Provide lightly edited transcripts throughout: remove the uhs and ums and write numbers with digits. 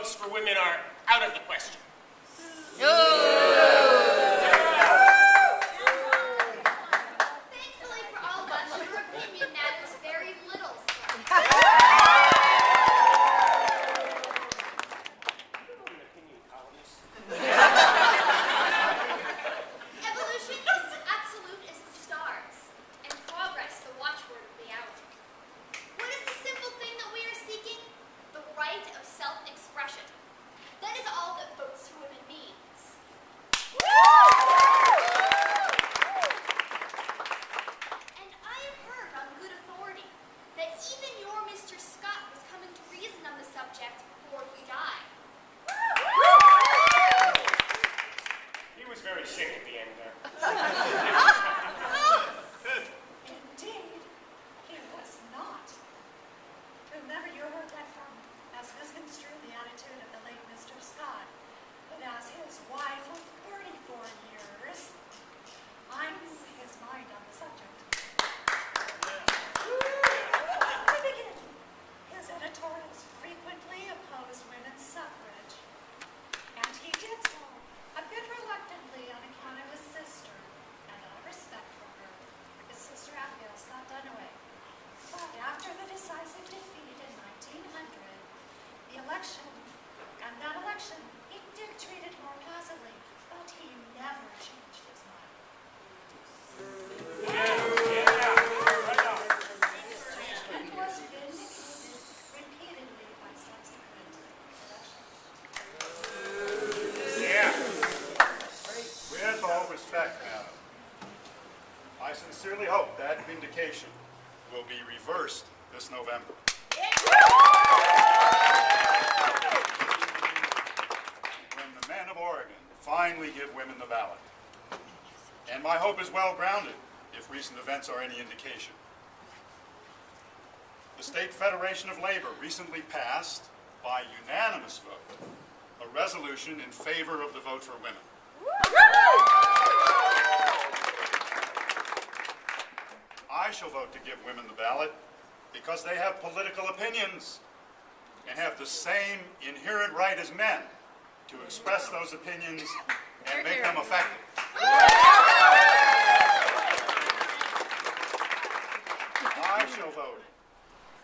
votes for women are out of the question. Thankfully for all of us, your opinion matters very little. Evolution is as absolute as the stars, and progress the watchword of the hour. What is the simple thing that we are seeking? The right of self-expression. That is all that votes for women means. And I have heard on good authority that even your Mr. Scott was coming to reason on the subject before we died. He was very sick at the end there. Indeed, he was not. Whomever you heard that from has misconstrued the attitude of the late Mr. Scott, but as his wife of 34 years, I knew his mind on the subject. To begin, his editorials frequently opposed women's suffrage, and he did so a bit reluctantly on account of his sister, and out of respect for her, his sister Abigail Scott Dunaway. But after the decisive defeat in 1900, the election, and that election, he did treat it more passively, but he never changed his mind. He was vindicated repeatedly by subsequent elections. Yeah. With all respect, madam, I sincerely hope that vindication will be reversed this November. When the men of Oregon finally give women the ballot. And my hope is well grounded, if recent events are any indication. The State Federation of Labor recently passed, by unanimous vote, a resolution in favor of the vote for women. I shall vote to give women the ballot because they have political opinions and have the same inherent right as men to express those opinions and make them effective. I shall vote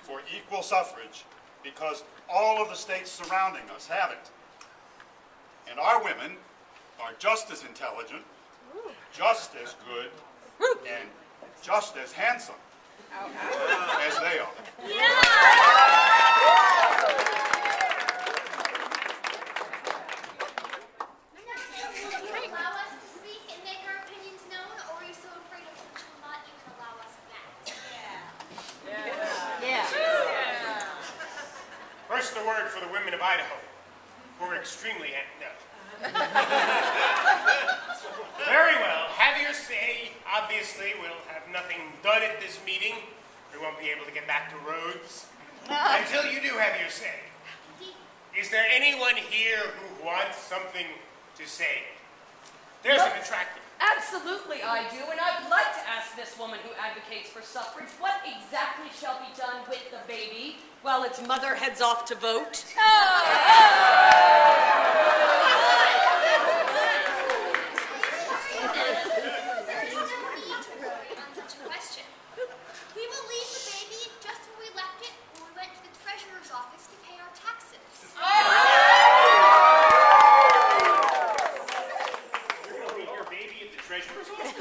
for equal suffrage because all of the states surrounding us have it. And our women are just as intelligent, just as good, and just as handsome as they are. Will you allow us to speak and make our opinions known, or are you so afraid of that you will not even allow us that? First, a word for the women of Idaho, who are extremely Very well. Have your say. Obviously, we'll have nothing done at this meeting. We won't be able to get back to roads until you do have your say. Is there anyone here who wants something to say? There's an attractive. Absolutely I do, and I'd like to ask this woman who advocates for suffrage what exactly shall be done with the baby while its mother heads off to vote? There is no need to worry on such a question. We will leave the baby just where we left it when we went to the treasurer's office to pay our taxes. You're going to leave your baby at the treasurer's office?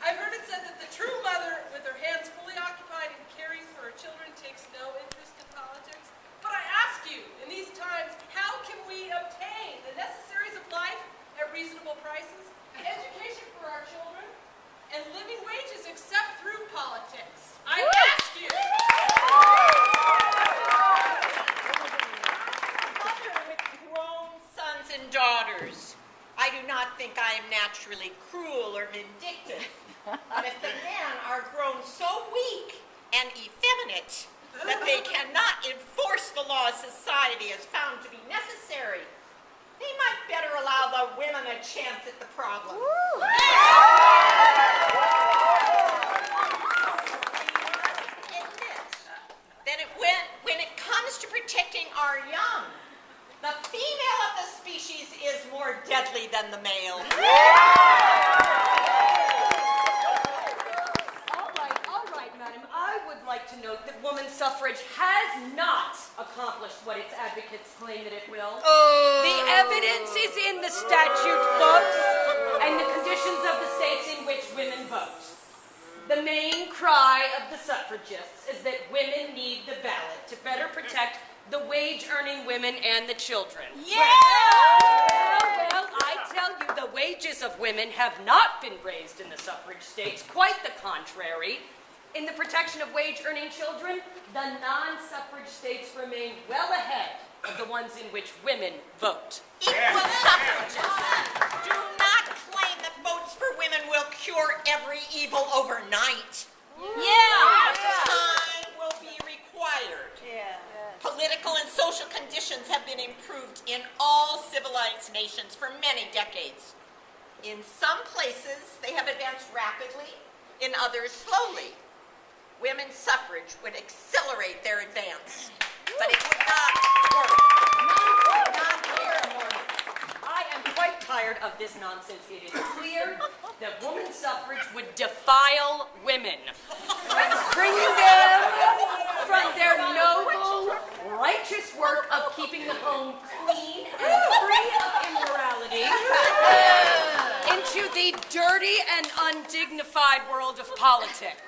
I've heard it said that the true mother, with her hands fully occupied in caring for her children, takes no interest in politics. But I ask you, in these times, how can we obtain the necessaries of life at reasonable prices, education for our children, and living wages except through politics? I ask you! Mother with grown sons and daughters, I do not think I am naturally cruel or vindictive. But if the men are grown so weak and effeminate that they cannot enforce the laws society has found to be necessary, they might better allow the women a chance at the problem. Admit that when it comes more deadly than the male. All right, madam. I would like to note that woman suffrage has not accomplished what its advocates claim that it will. The evidence is in the statute books and the conditions of the states in which women vote. The main cry of the suffragists is that women need the ballot to better protect the wage-earning women and the children. Yeah! Well, I tell you, the wages of women have not been raised in the suffrage states. Quite the contrary. In the protection of wage-earning children, the non-suffrage states remain well ahead of the ones in which women vote. Equal suffragists do not claim that votes for women will cure every evil overnight. Yeah! Time will be required. Political and social conditions have been improved in all civilized nations for many decades. In some places, they have advanced rapidly, in others, slowly. Women's suffrage would accelerate their advance, but it would not work. Not here. I am quite tired of this nonsense. It is clear that woman suffrage would defile women, bringing them from their noble, righteous work of keeping the home clean and free of immorality into the dirty and undignified world of politics.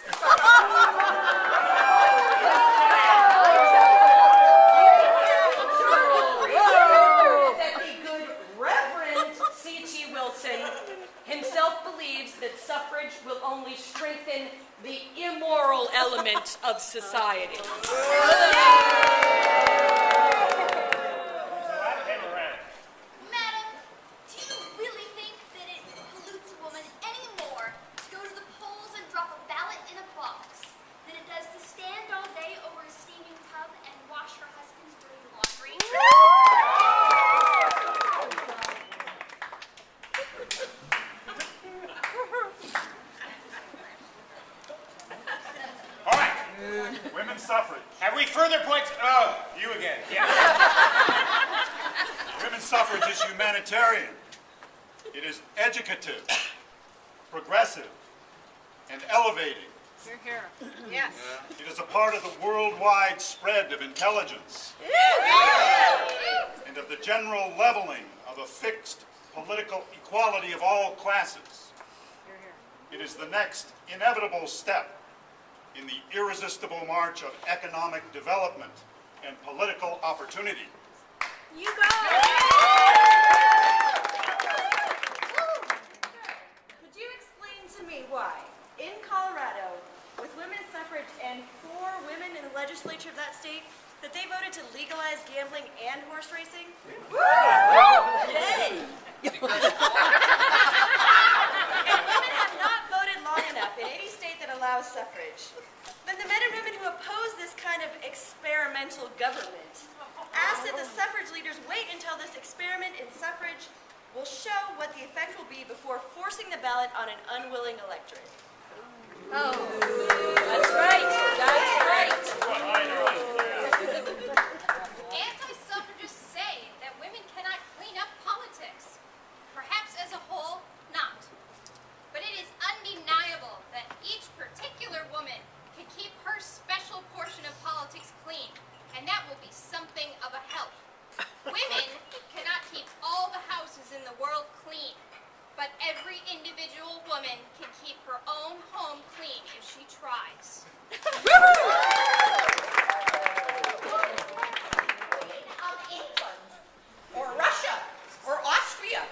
That the good Reverend C.T. Wilson himself believes that suffrage will only strengthen the immoral element of society. Madam, do you really think that it pollutes a woman any more to go to the polls and drop a ballot in a box than it does to stand all day over a steaming tub and wash her husband's dirty laundry? All right. Women's suffrage. Have we further points? Oh, you again. Yeah. Women's suffrage is humanitarian. It is educative, progressive, and elevating. Yes. It is a part of the worldwide spread of intelligence and of the general leveling of a fixed political equality of all classes. It is the next inevitable step in the irresistible march of economic development and political opportunity. You go! Could you explain to me why, in Colorado, with women's suffrage and 4 women in the legislature of that state, that they voted to legalize gambling and horse racing? Hey! And women have not voted long enough in any state that allows suffrage. Then the men and women who oppose this kind of experimental government ask that the suffrage leaders wait until this experiment in suffrage will show what the effect will be before forcing the ballot on an unwilling electorate. That's right. That's right. Anti-suffragists say that women cannot clean up politics. Perhaps as a whole, not. But it is undeniable that each particular woman can keep her special portion of politics clean, and that will be something of a help. Women cannot keep all the houses in the world clean, but every individual woman can keep her own home clean if she tries. Of England, or Russia, or Austria.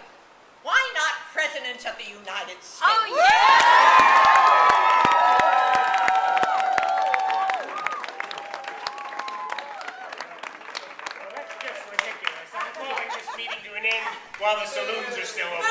Why not President of the United States? Oh, yeah! Well, that's just ridiculous. I'm calling this meeting to an end while the saloons are still open.